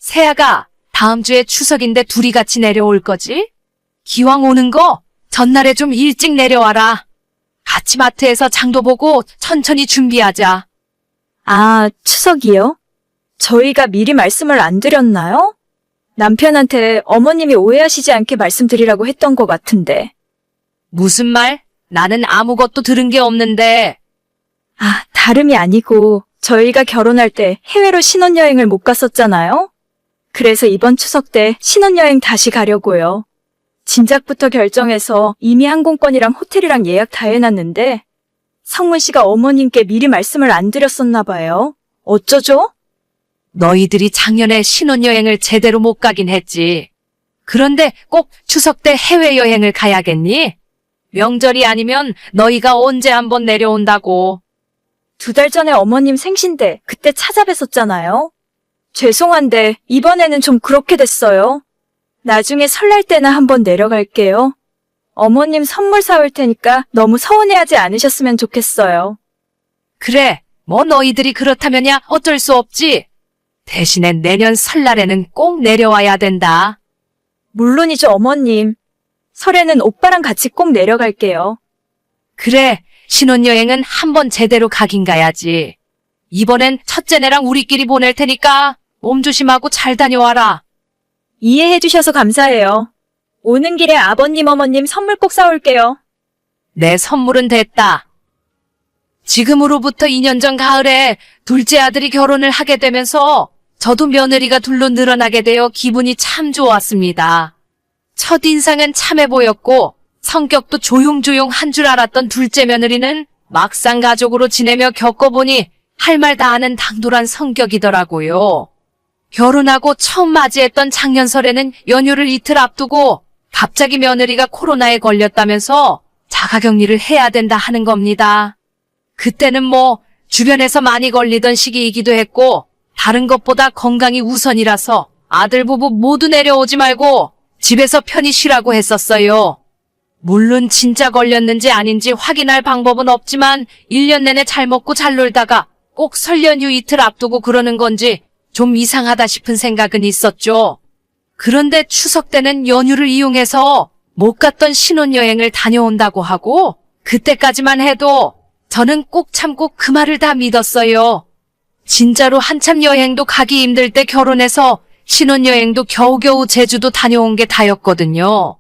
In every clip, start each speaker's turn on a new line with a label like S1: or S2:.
S1: 세아가 다음 주에 추석인데 둘이 같이 내려올 거지? 기왕 오는 거 전날에 좀 일찍 내려와라. 같이 마트에서 장도 보고 천천히 준비하자.
S2: 아, 추석이요? 저희가 미리 말씀을 안 드렸나요? 남편한테 어머님이 오해하시지 않게 말씀드리라고 했던 것 같은데.
S1: 무슨 말? 나는 아무것도 들은 게 없는데.
S2: 아, 다름이 아니고 저희가 결혼할 때 해외로 신혼여행을 못 갔었잖아요? 그래서 이번 추석 때 신혼여행 다시 가려고요. 진작부터 결정해서 이미 항공권이랑 호텔이랑 예약 다 해놨는데 성문 씨가 어머님께 미리 말씀을 안 드렸었나 봐요. 어쩌죠?
S1: 너희들이 작년에 신혼여행을 제대로 못 가긴 했지. 그런데 꼭 추석 때 해외여행을 가야겠니? 명절이 아니면 너희가 언제 한번 내려온다고.
S2: 2달 전에 어머님 생신데 그때 찾아뵀었잖아요. 죄송한데 이번에는 좀 그렇게 됐어요. 나중에 설날 때나 한번 내려갈게요. 어머님 선물 사올 테니까 너무 서운해하지 않으셨으면 좋겠어요.
S1: 그래, 뭐 너희들이 그렇다면야 어쩔 수 없지. 대신에 내년 설날에는 꼭 내려와야 된다.
S2: 물론이죠, 어머님. 설에는 오빠랑 같이 꼭 내려갈게요.
S1: 그래, 신혼여행은 한번 제대로 가긴 가야지. 이번엔 첫째네랑 우리끼리 보낼 테니까 몸 조심하고 잘 다녀와라.
S2: 이해해 주셔서 감사해요. 오는 길에 아버님, 어머님 선물 꼭 사올게요.
S1: 내 선물은 됐다. 지금으로부터 2년 전 가을에 둘째 아들이 결혼을 하게 되면서 저도 며느리가 둘로 늘어나게 되어 기분이 참 좋았습니다. 첫인상은 참해 보였고 성격도 조용조용한 줄 알았던 둘째 며느리는 막상 가족으로 지내며 겪어보니 할 말 다 하는 당돌한 성격이더라고요. 결혼하고 처음 맞이했던 작년 설에는 연휴를 이틀 앞두고 갑자기 며느리가 코로나에 걸렸다면서 자가격리를 해야 된다 하는 겁니다. 그때는 뭐 주변에서 많이 걸리던 시기이기도 했고 다른 것보다 건강이 우선이라서 아들 부부 모두 내려오지 말고 집에서 편히 쉬라고 했었어요. 물론 진짜 걸렸는지 아닌지 확인할 방법은 없지만 1년 내내 잘 먹고 잘 놀다가 꼭 설 연휴 이틀 앞두고 그러는 건지 좀 이상하다 싶은 생각은 있었죠. 그런데 추석 때는 연휴를 이용해서 못 갔던 신혼여행을 다녀온다고 하고 그때까지만 해도 저는 꼭 참고 그 말을 다 믿었어요. 진짜로 한참 여행도 가기 힘들 때 결혼해서 신혼여행도 겨우겨우 제주도 다녀온 게 다였거든요.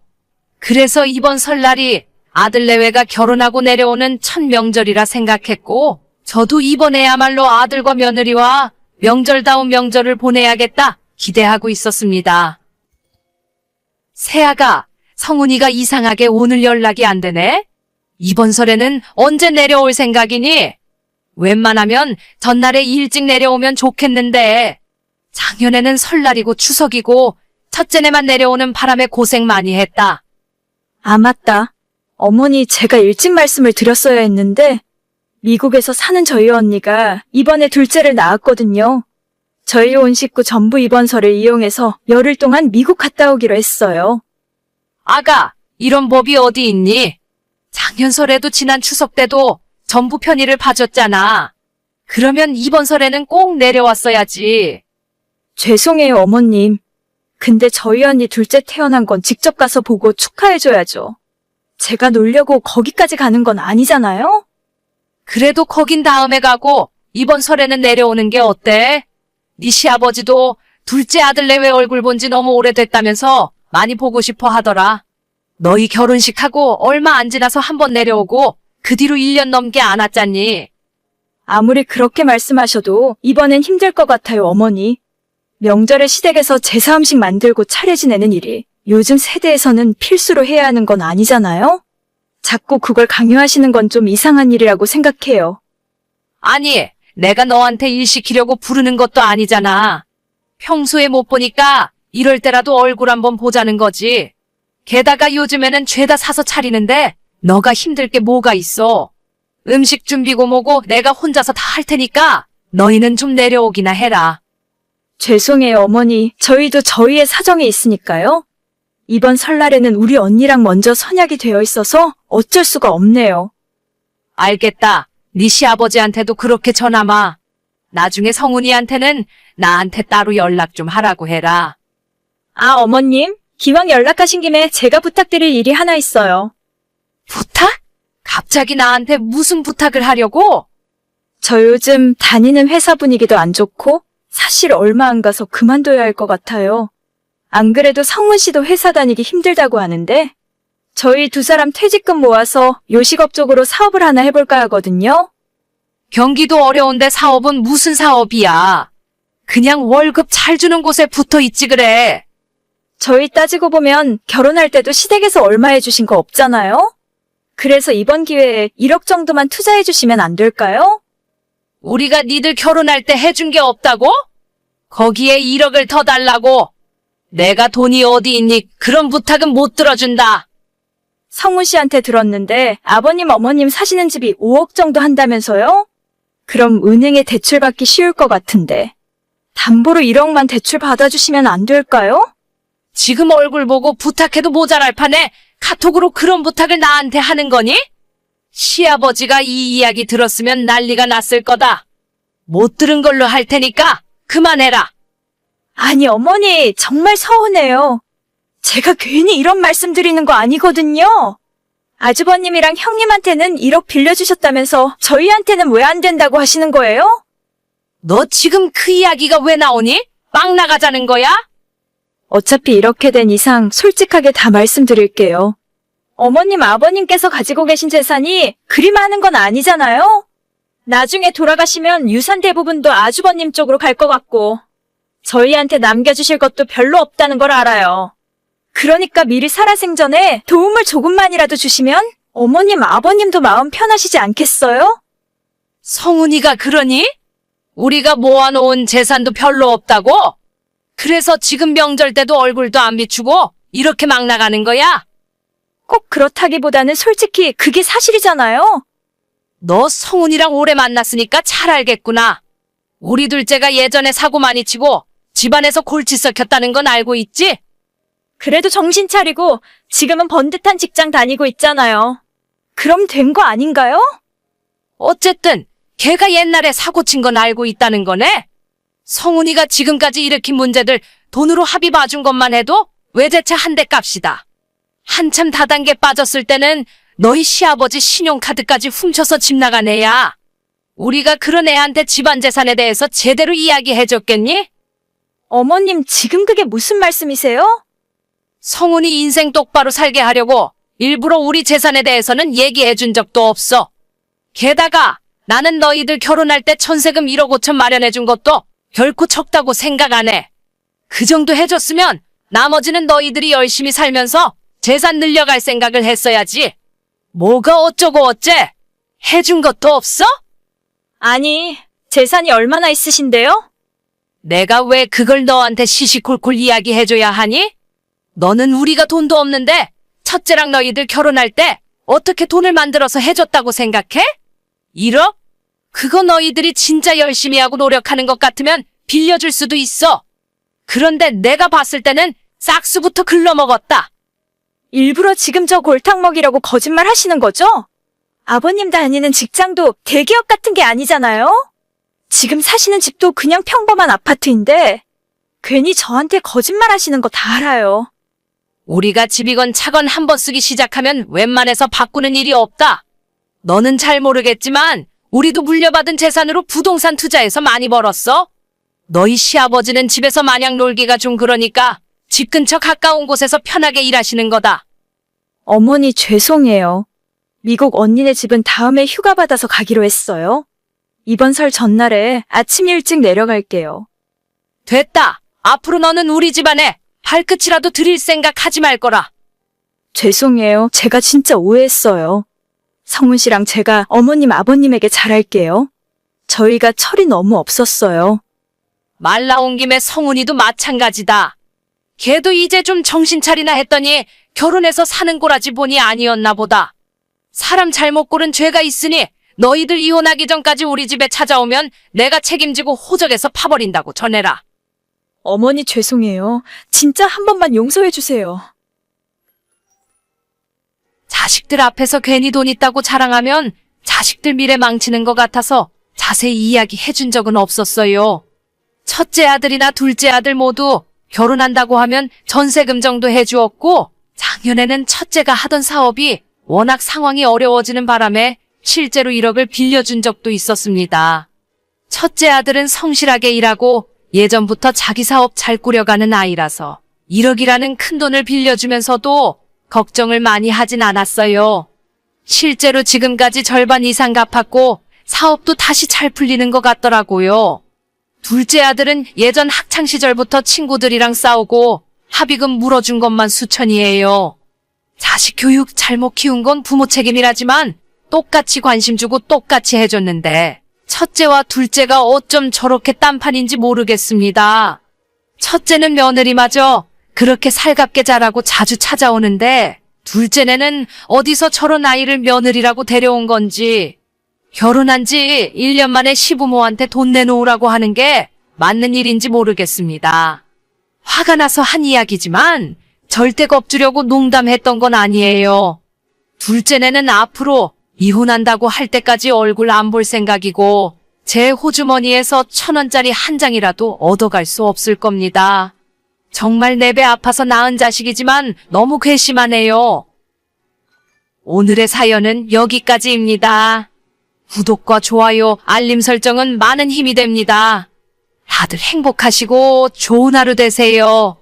S1: 그래서 이번 설날이 아들 내외가 결혼하고 내려오는 첫 명절이라 생각했고 저도 이번에야말로 아들과 며느리와 명절다운 명절을 보내야겠다 기대하고 있었습니다. 세아가, 성훈이가 이상하게 오늘 연락이 안 되네? 이번 설에는 언제 내려올 생각이니? 웬만하면 전날에 일찍 내려오면 좋겠는데 작년에는 설날이고 추석이고 첫째네만 내려오는 바람에 고생 많이 했다.
S2: 아, 맞다. 어머니, 제가 일찍 말씀을 드렸어야 했는데 미국에서 사는 저희 언니가 이번에 둘째를 낳았거든요. 저희 온 식구 전부 이번 설을 이용해서 열흘 동안 미국 갔다 오기로 했어요.
S1: 아가, 이런 법이 어디 있니? 작년 설에도 지난 추석 때도 전부 편의를 봐줬잖아. 그러면 이번 설에는 꼭 내려왔어야지.
S2: 죄송해요, 어머님. 근데 저희 언니 둘째 태어난 건 직접 가서 보고 축하해줘야죠. 제가 놀려고 거기까지 가는 건 아니잖아요?
S1: 그래도 거긴 다음에 가고 이번 설에는 내려오는 게 어때? 네 시아버지도 둘째 아들 내외 얼굴 본 지 너무 오래됐다면서 많이 보고 싶어 하더라. 너희 결혼식하고 얼마 안 지나서 한번 내려오고 그 뒤로 1년 넘게 안 왔잖니.
S2: 아무리 그렇게 말씀하셔도 이번엔 힘들 것 같아요, 어머니. 명절에 시댁에서 제사 음식 만들고 차례 지내는 일이 요즘 세대에서는 필수로 해야 하는 건 아니잖아요? 자꾸 그걸 강요하시는 건 좀 이상한 일이라고 생각해요.
S1: 아니, 내가 너한테 일 시키려고 부르는 것도 아니잖아. 평소에 못 보니까 이럴 때라도 얼굴 한번 보자는 거지. 게다가 요즘에는 죄다 사서 차리는데 너가 힘들 게 뭐가 있어. 음식 준비고 뭐고 내가 혼자서 다 할 테니까 너희는 좀 내려오기나 해라.
S2: 죄송해요, 어머니. 저희도 저희의 사정이 있으니까요. 이번 설날에는 우리 언니랑 먼저 선약이 되어 있어서 어쩔 수가 없네요.
S1: 알겠다. 네 시아버지한테도 그렇게 전하마. 나중에 성훈이한테는 나한테 따로 연락 좀 하라고 해라.
S2: 아, 어머님. 기왕 연락하신 김에 제가 부탁드릴 일이 하나 있어요.
S1: 부탁? 갑자기 나한테 무슨 부탁을 하려고?
S2: 저 요즘 다니는 회사 분위기도 안 좋고 사실 얼마 안 가서 그만둬야 할 것 같아요. 안 그래도 성문 씨도 회사 다니기 힘들다고 하는데 저희 두 사람 퇴직금 모아서 요식업 쪽으로 사업을 하나 해볼까 하거든요.
S1: 경기도 어려운데 사업은 무슨 사업이야? 그냥 월급 잘 주는 곳에 붙어 있지 그래.
S2: 저희 따지고 보면 결혼할 때도 시댁에서 얼마 해주신 거 없잖아요? 그래서 이번 기회에 1억 정도만 투자해 주시면 안 될까요?
S1: 우리가 니들 결혼할 때 해준 게 없다고? 거기에 1억을 더 달라고? 내가 돈이 어디 있니? 그런 부탁은 못 들어준다.
S2: 성훈 씨한테 들었는데 아버님 어머님 사시는 집이 5억 정도 한다면서요? 그럼 은행에 대출 받기 쉬울 것 같은데 담보로 1억만 대출 받아주시면 안 될까요?
S1: 지금 얼굴 보고 부탁해도 모자랄 판에 카톡으로 그런 부탁을 나한테 하는 거니? 시아버지가 이 이야기 들었으면 난리가 났을 거다. 못 들은 걸로 할 테니까 그만해라.
S2: 아니 어머니 정말 서운해요. 제가 괜히 이런 말씀 드리는 거 아니거든요. 아주버님이랑 형님한테는 1억 빌려주셨다면서 저희한테는 왜 안 된다고 하시는 거예요?
S1: 너 지금 그 이야기가 왜 나오니? 막 나가자는 거야?
S2: 어차피 이렇게 된 이상 솔직하게 다 말씀드릴게요. 어머님, 아버님께서 가지고 계신 재산이 그리 많은 건 아니잖아요? 나중에 돌아가시면 유산 대부분도 아주버님 쪽으로 갈 것 같고 저희한테 남겨주실 것도 별로 없다는 걸 알아요. 그러니까 미리 살아생전에 도움을 조금만이라도 주시면 어머님, 아버님도 마음 편하시지 않겠어요?
S1: 성훈이가 그러니? 우리가 모아놓은 재산도 별로 없다고? 그래서 지금 명절 때도 얼굴도 안 비추고 이렇게 막 나가는 거야?
S2: 꼭 그렇다기보다는 솔직히 그게 사실이잖아요.
S1: 너 성훈이랑 오래 만났으니까 잘 알겠구나. 우리 둘째가 예전에 사고 많이 치고 집안에서 골치 썩혔다는 건 알고 있지?
S2: 그래도 정신 차리고 지금은 번듯한 직장 다니고 있잖아요. 그럼 된 거 아닌가요?
S1: 어쨌든 걔가 옛날에 사고 친 건 알고 있다는 거네? 성훈이가 지금까지 일으킨 문제들 돈으로 합의 봐준 것만 해도 외제차 한 대 값이다. 한참 다단계 빠졌을 때는 너희 시아버지 신용카드까지 훔쳐서 집 나간 애야. 우리가 그런 애한테 집안 재산에 대해서 제대로 이야기해줬겠니?
S2: 어머님, 지금 그게 무슨 말씀이세요?
S1: 성훈이 인생 똑바로 살게 하려고 일부러 우리 재산에 대해서는 얘기해준 적도 없어. 게다가 나는 너희들 결혼할 때 천세금 1억 5천 마련해준 것도 결코 적다고 생각 안 해. 그 정도 해줬으면 나머지는 너희들이 열심히 살면서 재산 늘려갈 생각을 했어야지. 뭐가 어쩌고 어째? 해준 것도 없어?
S2: 아니, 재산이 얼마나 있으신데요?
S1: 내가 왜 그걸 너한테 시시콜콜 이야기해줘야 하니? 너는 우리가 돈도 없는데 첫째랑 너희들 결혼할 때 어떻게 돈을 만들어서 해줬다고 생각해? 1억? 그거 너희들이 진짜 열심히 하고 노력하는 것 같으면 빌려줄 수도 있어. 그런데 내가 봤을 때는 싹수부터 글러먹었다.
S2: 일부러 지금 저 골탕 먹이려고 거짓말 하시는 거죠? 아버님 다니는 직장도 대기업 같은 게 아니잖아요? 지금 사시는 집도 그냥 평범한 아파트인데 괜히 저한테 거짓말 하시는 거 다 알아요.
S1: 우리가 집이건 차건 한번 쓰기 시작하면 웬만해서 바꾸는 일이 없다. 너는 잘 모르겠지만 우리도 물려받은 재산으로 부동산 투자해서 많이 벌었어. 너희 시아버지는 집에서 마냥 놀기가 좀 그러니까 집 근처 가까운 곳에서 편하게 일하시는 거다.
S2: 어머니 죄송해요. 미국 언니네 집은 다음에 휴가 받아서 가기로 했어요. 이번 설 전날에 아침 일찍 내려갈게요.
S1: 됐다. 앞으로 너는 우리 집안에 발끝이라도 들일 생각 하지 말 거라.
S2: 죄송해요. 제가 진짜 오해했어요. 성훈 씨랑 제가 어머님 아버님에게 잘할게요. 저희가 철이 너무 없었어요.
S1: 말 나온 김에 성훈이도 마찬가지다. 걔도 이제 좀 정신 차리나 했더니 결혼해서 사는 꼬라지 보니 아니었나 보다. 사람 잘못 고른 죄가 있으니 너희들 이혼하기 전까지 우리 집에 찾아오면 내가 책임지고 호적에서 파버린다고 전해라.
S2: 어머니 죄송해요. 진짜 한 번만 용서해 주세요.
S1: 자식들 앞에서 괜히 돈 있다고 자랑하면 자식들 미래 망치는 것 같아서 자세히 이야기해 준 적은 없었어요. 첫째 아들이나 둘째 아들 모두 결혼한다고 하면 전세금 정도 해주었고, 작년에는 첫째가 하던 사업이 워낙 상황이 어려워지는 바람에 실제로 1억을 빌려준 적도 있었습니다. 첫째 아들은 성실하게 일하고 예전부터 자기 사업 잘 꾸려가는 아이라서 1억이라는 큰 돈을 빌려주면서도 걱정을 많이 하진 않았어요. 실제로 지금까지 절반 이상 갚았고 사업도 다시 잘 풀리는 것 같더라고요. 둘째 아들은 예전 학창시절부터 친구들이랑 싸우고 합의금 물어준 것만 수천이에요. 자식 교육 잘못 키운 건 부모 책임이라지만 똑같이 관심 주고 똑같이 해줬는데 첫째와 둘째가 어쩜 저렇게 딴판인지 모르겠습니다. 첫째는 며느리마저 그렇게 살갑게 자라고 자주 찾아오는데 둘째는 어디서 저런 아이를 며느리라고 데려온 건지, 결혼한 지 1년 만에 시부모한테 돈 내놓으라고 하는 게 맞는 일인지 모르겠습니다. 화가 나서 한 이야기지만 절대 겁주려고 농담했던 건 아니에요. 둘째는 앞으로 이혼한다고 할 때까지 얼굴 안 볼 생각이고 제 호주머니에서 1,000원짜리 한 장이라도 얻어갈 수 없을 겁니다. 정말 내 배 아파서 낳은 자식이지만 너무 괘씸하네요. 오늘의 사연은 여기까지입니다. 구독과 좋아요, 알림 설정은 많은 힘이 됩니다. 다들 행복하시고 좋은 하루 되세요.